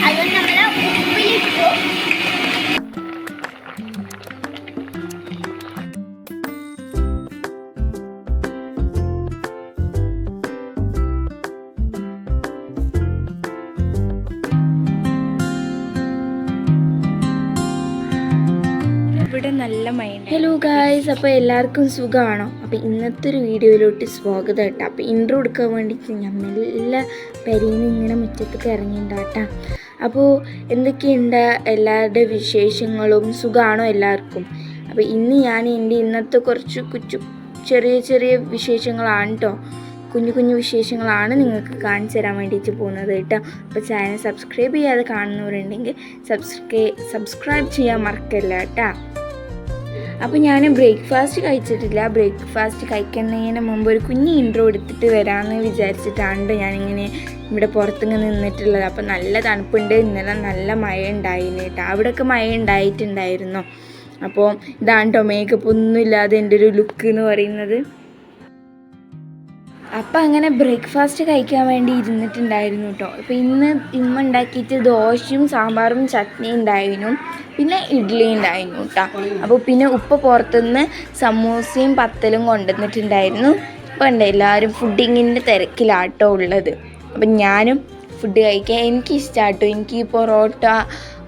അതുകൊണ്ട് നമ്മൾ ഉപ്പിലിട്ടു. ഇവിടെ നല്ല മൈൻഡ്. ഹലോ ഗായ്സ്, അപ്പോൾ എല്ലാവർക്കും സുഖമാണോ? അപ്പോൾ ഇന്നത്തെ ഒരു വീഡിയോയിലോട്ട് സ്വാഗതം കേട്ടോ. അപ്പോൾ ഇൻട്രോ എടുക്കാൻ വേണ്ടിയിട്ട് ഞാൻ നല്ല പെരീന്ന് ഇങ്ങനെ മുറ്റത്തേക്ക് ഇറങ്ങിയിട്ടുണ്ടാട്ടാ. അപ്പോൾ എന്തൊക്കെയുണ്ട് എല്ലാവരുടെ വിശേഷങ്ങളും? സുഖമാണോ എല്ലാവർക്കും? അപ്പോൾ ഇന്ന് ഞാൻ എൻ്റെ ഇന്നത്തെ കുറച്ച് ചെറിയ ചെറിയ വിശേഷങ്ങളാണ് കേട്ടോ, കുഞ്ഞു കുഞ്ഞു വിശേഷങ്ങളാണ് നിങ്ങൾക്ക് കാണിച്ചു തരാൻ വേണ്ടിയിട്ട് പോകുന്നത് കേട്ടോ. അപ്പോൾ ചാനൽ സബ്സ്ക്രൈബ് ചെയ്യാതെ കാണുന്നവരുണ്ടെങ്കിൽ സബ്സ്ക്രൈബ് ചെയ്യാൻ മറക്കല്ല കേട്ടോ. അപ്പോൾ ഞാൻ ബ്രേക്ക്ഫാസ്റ്റ് കഴിച്ചിട്ടില്ല. ബ്രേക്ക്ഫാസ്റ്റ് കഴിക്കുന്നതിന് മുമ്പ് ഒരു കുഞ്ഞ് ഇൻട്രോ എടുത്തിട്ട് വരാമെന്ന് വിചാരിച്ചിട്ടാണ് ഞാനിങ്ങനെ ഇവിടെ പുറത്തിങ്ങനെ നിന്നിട്ടുള്ളത്. അപ്പോൾ നല്ല തണുപ്പുണ്ട്. ഇന്നലെ നല്ല മഴ ഉണ്ടായിരുന്നു കേട്ടോ. അവിടെയൊക്കെ മഴ ഉണ്ടായിട്ടുണ്ടായിരുന്നു. അപ്പോൾ ഇതാണ് കേട്ടോ മേക്കപ്പ് ഒന്നുമില്ലാതെ എൻ്റെ ഒരു ലുക്ക് എന്ന് പറയുന്നത്. അപ്പം അങ്ങനെ ബ്രേക്ക്ഫാസ്റ്റ് കഴിക്കാൻ വേണ്ടി ഇരുന്നിട്ടുണ്ടായിരുന്നു കേട്ടോ. അപ്പോൾ ഇമ്മ ഉണ്ടാക്കിയിട്ട് ദോശയും സാമ്പാറും ചട്നി ഉണ്ടായിരുന്നു, പിന്നെ ഇഡ്ഡലി ഉണ്ടായിരുന്നു കേട്ടോ. അപ്പോൾ പിന്നെ ഉപ്പ പുറത്തുനിന്ന് സമൂസയും പത്തലും കൊണ്ടുവന്നിട്ടുണ്ടായിരുന്നു. അപ്പോൾ ഉണ്ട് എല്ലാവരും ഫുഡിങ്ങിൻ്റെ തിരക്കിലാട്ടോ ഉള്ളത്. അപ്പം ഞാനും ഫുഡ് കഴിക്കാൻ എനിക്കിഷ്ടമാട്ടോ. എനിക്ക് ഈ പൊറോട്ട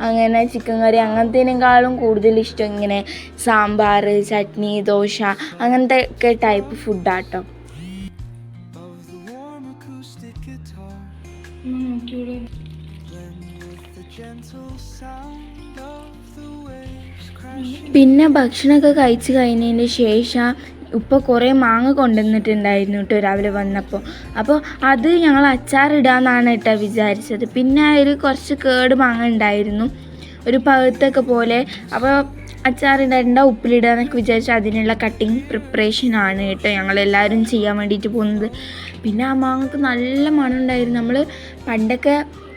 അങ്ങനെ ചിക്കൻ കറി അങ്ങനത്തേനേക്കാളും കൂടുതൽ ഇഷ്ടം ഇങ്ങനെ സാമ്പാർ, ചട്നി, ദോശ അങ്ങനത്തെ ഒക്കെ ടൈപ്പ് ഫുഡാട്ടോ. പിന്നെ ഭക്ഷണമൊക്കെ കഴിച്ച് കഴിഞ്ഞതിന് ശേഷം ഉപ്പ കുറേ മാങ്ങ കൊണ്ടുവന്നിട്ടുണ്ടായിരുന്നു കേട്ടോ രാവിലെ വന്നപ്പോൾ. അപ്പോൾ അത് ഞങ്ങൾ അച്ചാറിടാമെന്നാണ് കേട്ടോ വിചാരിച്ചത്. പിന്നെ അതിൽ കുറച്ച് കേട് മാങ്ങ ഉണ്ടായിരുന്നു, ഒരു പഴുത്തൊക്കെ പോലെ. അപ്പോൾ അച്ചാറിടേണ്ട ഉപ്പിലിടാന്നൊക്കെ വിചാരിച്ചു അതിനുള്ള കട്ടിങ് പ്രിപ്പറേഷനാണ് കേട്ടോ ഞങ്ങളെല്ലാവരും ചെയ്യാൻ വേണ്ടിയിട്ട് പോകുന്നത്. പിന്നെ ആ മാങ്ങക്ക് നല്ല മണം ഉണ്ടായിരുന്നു. നമ്മൾ പണ്ടൊക്കെ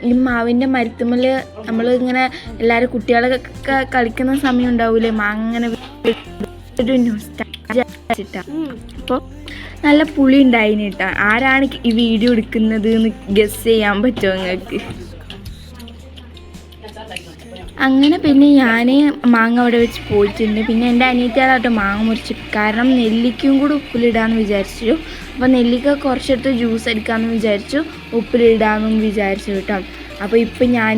ഈ മാവിൻ്റെ മരത്തുമ്മൽ നമ്മൾ ഇങ്ങനെ എല്ലാവരും കുട്ടികളൊക്കെ കളിക്കുന്ന സമയം ഉണ്ടാവില്ലേ, മാങ്ങ ഇങ്ങനെ ഒരു അപ്പോൾ നല്ല പുളി ഉണ്ടായിന് കേട്ടോ. ആരാണ് ഈ വീഡിയോ എടുക്കുന്നത് എന്ന് ഗസ് ചെയ്യാൻ പറ്റുമോ നിങ്ങൾക്ക്? അങ്ങനെ പിന്നെ ഞാൻ മാങ്ങ അവിടെ വെച്ച് പോയിട്ടുണ്ട്. പിന്നെ എൻ്റെ അനിയത്തിയാളാട്ടോ മാങ്ങ മുറിച്ച്, കാരണം നെല്ലിക്കയും കൂടി ഉപ്പിലിടാമെന്ന് വിചാരിച്ചു. അപ്പോൾ നെല്ലിക്ക കുറച്ചെടുത്ത് ജ്യൂസ് അടിക്കാമെന്ന് വിചാരിച്ചു, ഉപ്പിലിടാമെന്നും വിചാരിച്ചു കേട്ടോ. അപ്പോൾ ഇപ്പം ഞാൻ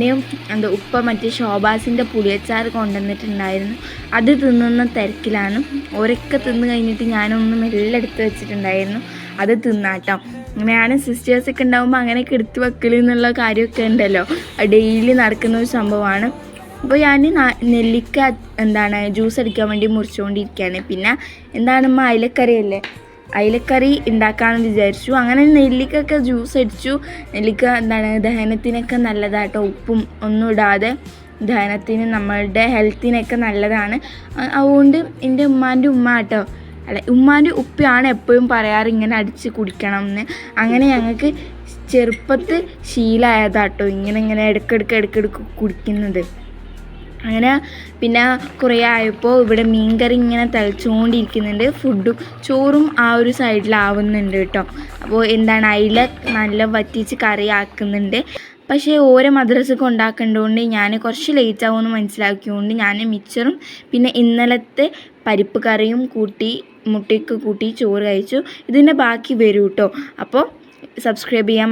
ഉപ്പ മറ്റേ ഷോബാസിൻ്റെ പുളിയച്ചാർ കൊണ്ടുവന്നിട്ടുണ്ടായിരുന്നു, അത് തിന്നുന്ന തിരക്കിലാണ്. ഒരൊക്കെ തിന്ന് കഴിഞ്ഞിട്ട് ഞാനൊന്ന് മെല്ലെ എടുത്ത് വെച്ചിട്ടുണ്ടായിരുന്നു, അത് തിന്നാട്ടോ. അങ്ങനെയാണ് സിസ്റ്റേഴ്സൊക്കെ ഉണ്ടാകുമ്പോൾ അങ്ങനെയൊക്കെ എടുത്ത് വെക്കൽ എന്നുള്ള കാര്യമൊക്കെ ഉണ്ടല്ലോ, ഡെയിലി നടക്കുന്ന ഒരു സംഭവമാണ്. അപ്പോൾ ഞാൻ നെല്ലിക്ക ജ്യൂസ് അടിക്കാൻ വേണ്ടി മുറിച്ചുകൊണ്ടിരിക്കുകയാണ്. പിന്നെ അയിലക്കറിയല്ലേ, അയിലക്കറി ഉണ്ടാക്കാമെന്ന് വിചാരിച്ചു. അങ്ങനെ നെല്ലിക്കൊക്കെ ജ്യൂസ് അടിച്ചു. നെല്ലിക്ക ദഹനത്തിനൊക്കെ നല്ലതാട്ടോ, ഉപ്പും ഒന്നും ഇടാതെ ദഹനത്തിന് നമ്മളുടെ ഹെൽത്തിനൊക്കെ നല്ലതാണ്. അതുകൊണ്ട് എൻ്റെ ഉമ്മാൻ്റെ ഉമ്മ കേട്ടോ, ഉമ്മാൻ്റെ ഉപ്പയാണ് എപ്പോഴും പറയാറ് ഇങ്ങനെ അടിച്ച് കുടിക്കണം എന്ന്. അങ്ങനെ ഞങ്ങൾക്ക് ചെറുപ്പത്ത് ശീലമായതാട്ടോ ഇങ്ങനെ ഇടയ്ക്കിടയ്ക്ക് കുടിക്കുന്നത്. അങ്ങനെ പിന്നെ കുറേ ആയപ്പോൾ ഇവിടെ മീൻകറി ഇങ്ങനെ തിളച്ചുകൊണ്ടിരിക്കുന്നുണ്ട്, ഫുഡും ചോറും ആ ഒരു സൈഡിലാവുന്നുണ്ട് കേട്ടോ. അപ്പോൾ അയില നല്ല വറ്റിച്ച് കറി ആക്കുന്നുണ്ട്. പക്ഷേ ഓരോ മദ്രസക്ക് ഉണ്ടാക്കേണ്ടതുകൊണ്ട് ഞാൻ കുറച്ച് ലേറ്റ് ആവുമെന്ന് മനസ്സിലാക്കിയതുകൊണ്ട് ഞാൻ മിച്ചറും പിന്നെ ഇന്നലത്തെ പരിപ്പ് കറിയും കൂട്ടി മുട്ടയൊക്കെ കൂട്ടി ചോറ് കഴിച്ചു. ഇതിൻ്റെ ബാക്കി വരും കേട്ടോ. അപ്പോൾ സബ്സ്ക്രൈബ് ചെയ്യാൻ